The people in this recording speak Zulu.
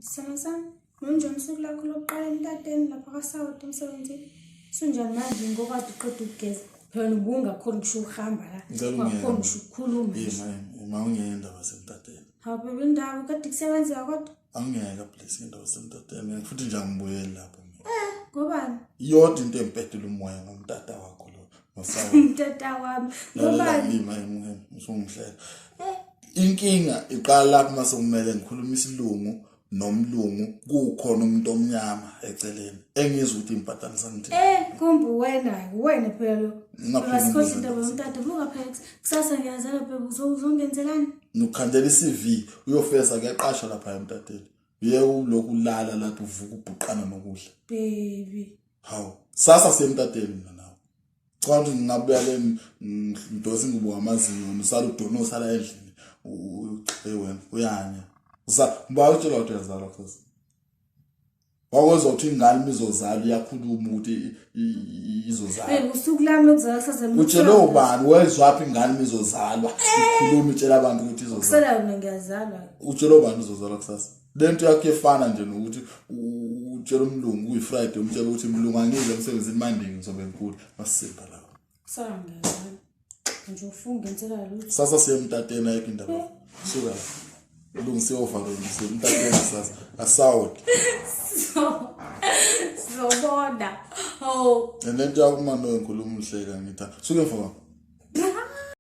Sama, nonjani usuku lakho lokuqala Emtateni lapha Kwasawoti emsebenzini? Sunjani manje ngoba uqeda ukugeza? Phela ubungakhona ngisho uhamba la. Wakhona ngisho ukukhuluma. Uma ungiyendaba Emtateni. Hawu bebe indaba kade kusebenza kodwa. Angiyeka please indaba Emtateni. Futhi nje angibuyeli lapho mina. Ngobani? Yodwa into empedela umoya ngomtata wakho lo. Ngosawo. Umtata wami. Ngobani? Lima emuheni usungihlela. Inkinga iqala lapho mase kumele ngikhuluma isilungu nomlungu kukhona umuntu omnyama eceleni engizwe ukuthi impathanisa ngithini. Kumbe wena phela lo. Ngasikhohle indaba yomtata buka phela kusasa ngiyazala bebe uzongenzelani? Nokukhandela iCV uyofesa kuyaqasha lapha Emtateni. Uye ulokulala lapho uvuka ubhuqana nokudla. Baby. Hawu, sasa Emtateni nawe. Cha nje ngabuya le ndosi ngubo amazinyo usala udono usala endlini. Wena uyanya. Mba utshela ukuthi uyazalwa kusasa. Wakuzwa ukuthi ingane imizozala iyakhuluma ukuthi izozala. Usuku lami lokuzalwa kusasa. Utshela ubani wezwaphi ingane imizozalwa ikhuluma itshela abantu ukuthi izozala. Kusala mina ngiyazalwa. Utshela ubani izozalwa kusasa. Lento yakhe efana nje nokuthi utshela umlungu uyiFriday umtshela ukuthi umlungu angize emsebenzini mandingi ngizobe ngikhulu masisimba lawo. Kusala ngiyazalwa. Nje ufunga ngenzela lutho. Sasa Emtateni ayikho indaba. Suka. Ulungise ovalo Emtateni sasa. Kwasawoti. Sobona. Oh. Lento yakho manje ngikhuluma umhleka ngitha. Suke mfowethu.